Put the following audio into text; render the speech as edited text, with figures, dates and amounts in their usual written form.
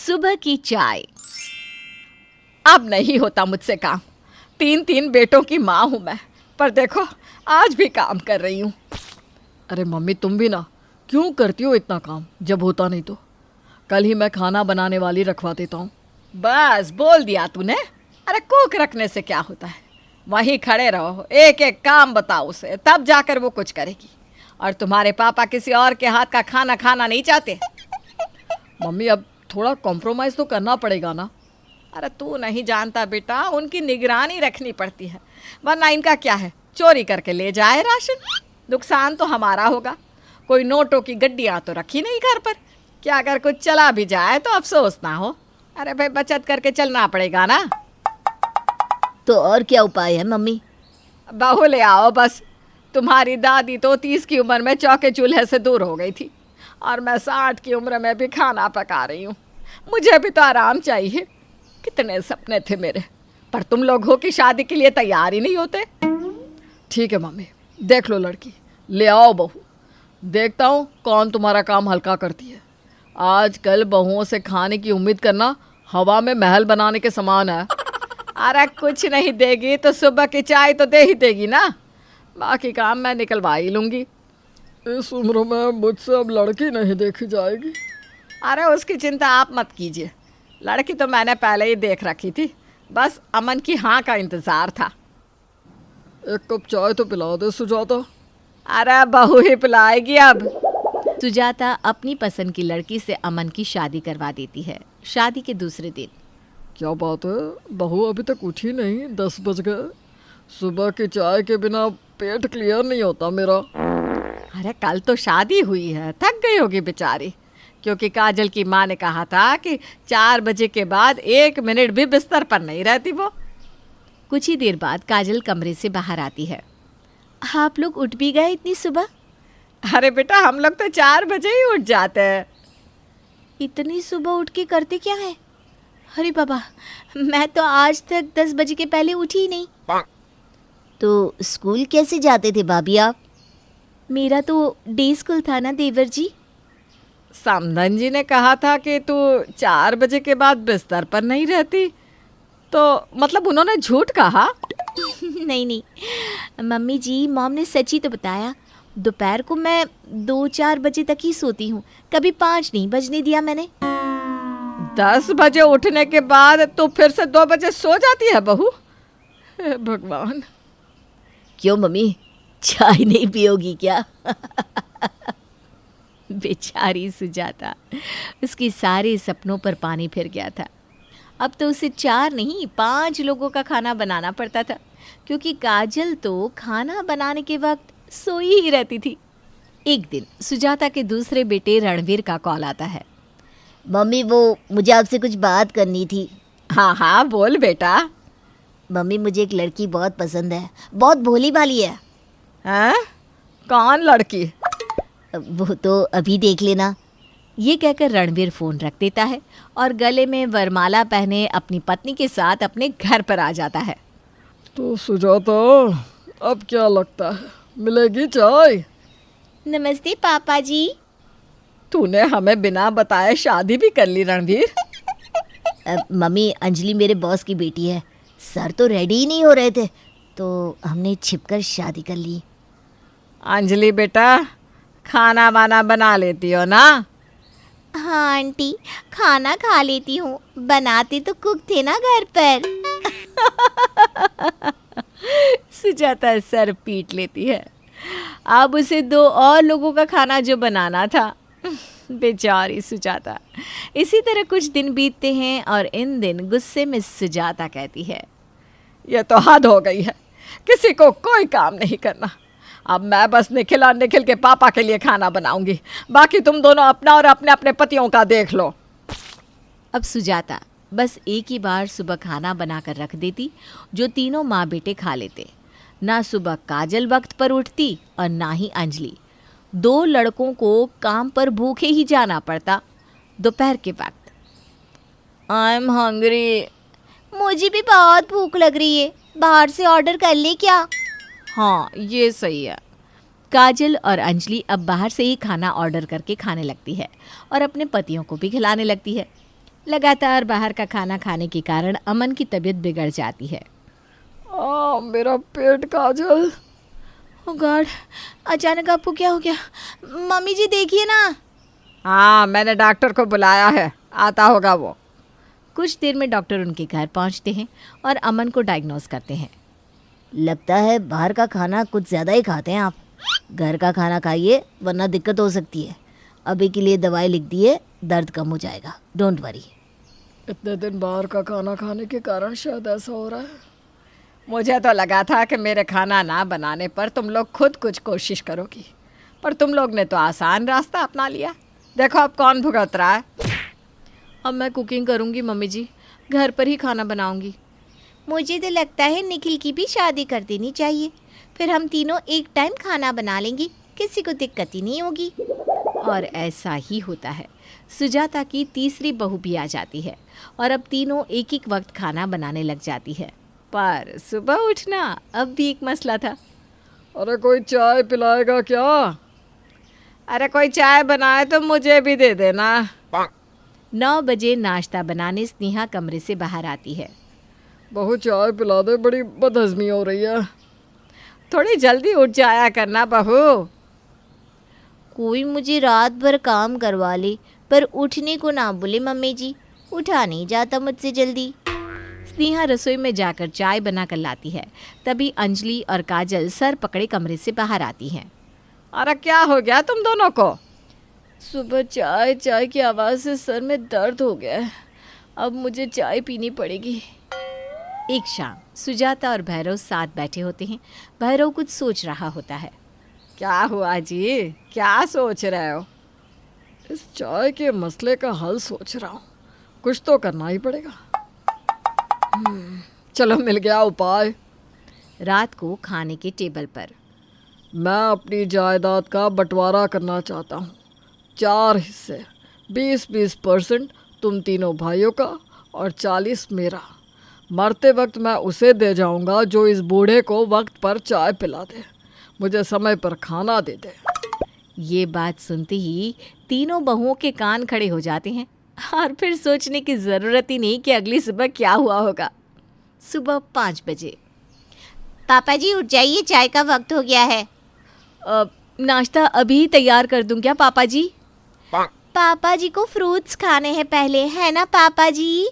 सुबह की चाय। अब नहीं होता मुझसे काम। 3 बेटों की माँ हूँ मैं, पर देखो आज भी काम कर रही हूँ। अरे मम्मी तुम भी ना, क्यों करती हो इतना काम जब होता नहीं तो? कल ही मैं खाना बनाने वाली रखवा देता हूँ। बस बोल दिया तूने। अरे कुक रखने से क्या होता है, वहीं खड़े रहो, एक एक काम बताओ उसे, तब जाकर वो कुछ करेगी। और तुम्हारे पापा किसी और के हाथ का खाना खाना नहीं चाहते। मम्मी अब थोड़ा कॉम्प्रोमाइज़ तो करना पड़ेगा ना। अरे तू नहीं जानता बेटा, उनकी निगरानी रखनी पड़ती है, वरना इनका क्या है, चोरी करके ले जाए राशन। नुकसान तो हमारा होगा। कोई नोटों की गड्डियाँ तो रखी नहीं घर पर, क्या अगर कुछ चला भी जाए तो अफसोस ना हो। अरे भाई बचत करके चलना पड़ेगा ना। तो और क्या उपाय है मम्मी? बहू ले आओ बस। तुम्हारी दादी तो 30 की उम्र में चौके चूल्हे से दूर हो गई थी, और मैं 60 की उम्र में भी खाना पका रही हूँ। मुझे भी तो आराम चाहिए। कितने सपने थे मेरे, पर तुम लोग हो कि शादी के लिए तैयार ही नहीं होते। ठीक है मम्मी, देख लो लड़की, ले आओ बहू। देखता हूँ कौन तुम्हारा काम हल्का करती है। आजकल बहुओं से खाने की उम्मीद करना हवा में महल बनाने के समान है। अरे कुछ नहीं देगी तो सुबह की चाय तो दे ही देगी ना, बाकी काम मैं निकलवा ही लूँगी। इस उम्र में मुझसे अब लड़की नहीं देखी जाएगी। अरे उसकी चिंता आप मत कीजिए, लड़की तो मैंने पहले ही देख रखी थी, बस अमन की हाँ का इंतज़ार था। एक कप चाय तो पिला दे सुजाता। अरे बहू ही पिलाएगी अब। सुजाता अपनी पसंद की लड़की से अमन की शादी करवा देती है। शादी के दूसरे दिन। क्या बात है, बहू अभी तक उठी नहीं? 10 बज गए। सुबह की चाय के बिना पेट क्लियर नहीं होता मेरा। अरे कल तो शादी हुई है, थक गई होगी बेचारी, क्योंकि काजल की माँ ने कहा था कि 4 बजे के बाद 1 मिनट भी बिस्तर पर नहीं रहती वो। कुछ ही देर बाद काजल कमरे से बाहर आती है। आप लोग उठ भी गए इतनी सुबह? अरे बेटा हम लोग तो 4 बजे ही उठ जाते हैं। इतनी सुबह उठ के करते क्या है? अरे बाबा, मैं तो आज तक 10 बजे के पहले उठी ही नहीं। तो स्कूल कैसे जाते थे भाभी आप? मेरा तो डे स्कूल था ना देवर जी। समधन जी ने कहा था कि तू 4 बजे के बाद बिस्तर पर नहीं रहती, तो मतलब उन्होंने झूठ कहा? नहीं नहीं मम्मी जी, मॉम ने सच ही तो बताया। दोपहर को मैं 2-4 बजे तक ही सोती हूँ, कभी 5 नहीं बजने दिया मैंने। 10 बजे उठने के बाद तू फिर से 2 बजे सो जाती है बहू? हे भगवान। क्यों मम्मी, चाय नहीं पियोगी क्या? बेचारी सुजाता, उसके सारे सपनों पर पानी फिर गया था। अब तो उसे 4 नहीं 5 लोगों का खाना बनाना पड़ता था, क्योंकि काजल तो खाना बनाने के वक्त सोई ही रहती थी। एक दिन सुजाता के दूसरे बेटे रणवीर का कॉल आता है। मम्मी वो मुझे आपसे कुछ बात करनी थी। हाँ हाँ बोल बेटा। मम्मी मुझे एक लड़की बहुत पसंद है, बहुत भोली भाली है। हैं? कौन लड़की? वो तो अभी देख लेना। ये कहकर रणवीर फ़ोन रख देता है और गले में वरमाला पहने अपनी पत्नी के साथ अपने घर पर आ जाता है। तो सुजाता, अब क्या लगता है, मिलेगी चाय? नमस्ते पापा जी। तूने हमें बिना बताए शादी भी कर ली रणवीर? मम्मी, अंजलि मेरे बॉस की बेटी है। सर तो रेडी ही नहीं हो रहे थे, तो हमने छिपकर शादी कर ली। अंजलि बेटा, खाना वाना बना लेती हो ना? हाँ आंटी, खाना खा लेती हूँ, बनाते तो कुक थे ना घर पर। सुजाता सर पीट लेती है। अब उसे 2 और लोगों का खाना जो बनाना था। बेचारी सुजाता। इसी तरह कुछ दिन बीतते हैं और इन दिन गुस्से में सुजाता कहती है, ये तो हद हो गई है, किसी को कोई काम नहीं करना। अब मैं बस निखिल और निखिल के पापा के लिए खाना बनाऊंगी, बाकी तुम दोनों अपना और अपने अपने पतियों का देख लो। अब सुजाता बस एक ही बार सुबह खाना बनाकर रख देती, जो तीनों माँ बेटे खा लेते। ना सुबह काजल वक्त पर उठती और ना ही अंजलि। 2 लड़कों को काम पर भूखे ही जाना पड़ता। दोपहर के वक्त, आई एम हंग्री। मुझे भी बहुत भूख लग रही है, बाहर से ऑर्डर कर ले क्या? हाँ ये सही है। काजल और अंजलि अब बाहर से ही खाना ऑर्डर करके खाने लगती है और अपने पतियों को भी खिलाने लगती है। लगातार बाहर का खाना खाने के कारण अमन की तबीयत बिगड़ जाती है। मेरा पेट काजल। ओ गॉड, अचानक आपको क्या हो गया? मम्मी जी देखिए ना। हाँ, मैंने डॉक्टर को बुलाया है, आता होगा वो। कुछ देर में डॉक्टर उनके घर पहुंचते हैं और अमन को डायग्नोस करते हैं। लगता है बाहर का खाना कुछ ज़्यादा ही खाते हैं आप। घर का खाना खाइए वरना दिक्कत हो सकती है। अभी के लिए दवाई लिख दी है, दर्द कम हो जाएगा, डोंट वरी। इतने दिन बाहर का खाना खाने के कारण शायद ऐसा हो रहा है। मुझे तो लगा था कि मेरे खाना ना बनाने पर तुम लोग खुद कुछ कोशिश करोगी, पर तुम लोग ने तो आसान रास्ता अपना लिया। देखो अब कौन भुगत रहा है। अब मैं कुकिंग करूंगी मम्मी जी, घर पर ही खाना बनाऊंगी। मुझे तो लगता है निखिल की भी शादी कर देनी चाहिए, फिर हम तीनों एक टाइम खाना बना लेंगे, किसी को दिक्कत ही नहीं होगी। और ऐसा ही होता है। सुजाता की तीसरी बहू भी आ जाती है और अब तीनों एक एक वक्त खाना बनाने लग जाती है। पर सुबह उठना अब भी एक मसला था। अरे कोई चाय पिलाएगा क्या? अरे कोई चाय बनाए तो मुझे भी दे देना। 9 बजे नाश्ता बनाने स्नेहा कमरे से बाहर आती है। बहू चाय पिला दे, बड़ी बदहजमी हो रही है। थोड़ी जल्दी उठ जाया करना बहू। कोई मुझे रात भर काम करवा ले पर उठने को ना बोले मम्मी जी, उठा नहीं जाता मुझसे जल्दी। स्नेहा रसोई में जाकर चाय बनाकर लाती है। तभी अंजलि और काजल सर पकड़े कमरे से बाहर आती हैं। अरे क्या हो गया तुम दोनों को? सुबह चाय चाय की आवाज़ से सर में दर्द हो गया है। अब मुझे चाय पीनी पड़ेगी। एक शाम सुजाता और भैरव साथ बैठे होते हैं। भैरव कुछ सोच रहा होता है। क्या हुआ जी, क्या सोच रहे हो? इस चाय के मसले का हल सोच रहा हूँ, कुछ तो करना ही पड़ेगा। चलो मिल गया उपाय। रात को खाने के टेबल पर मैं अपनी जायदाद का बंटवारा करना चाहता हूँ। 4 हिस्से, 20-20% तुम तीनों भाइयों का और 40 मेरा। मरते वक्त मैं उसे दे जाऊंगा जो इस बूढ़े को वक्त पर चाय पिला दे, मुझे समय पर खाना दे दे। ये बात सुनते ही तीनों बहुओं के कान खड़े हो जाते हैं और फिर सोचने की ज़रूरत ही नहीं कि अगली सुबह क्या हुआ होगा। सुबह 5 बजे। पापा जी उठ जाइए, चाय का वक्त हो गया है। नाश्ता अभी तैयार कर दूं क्या पापा जी? पापा जी को फ्रूट्स खाने हैं पहले, है ना पापा जी?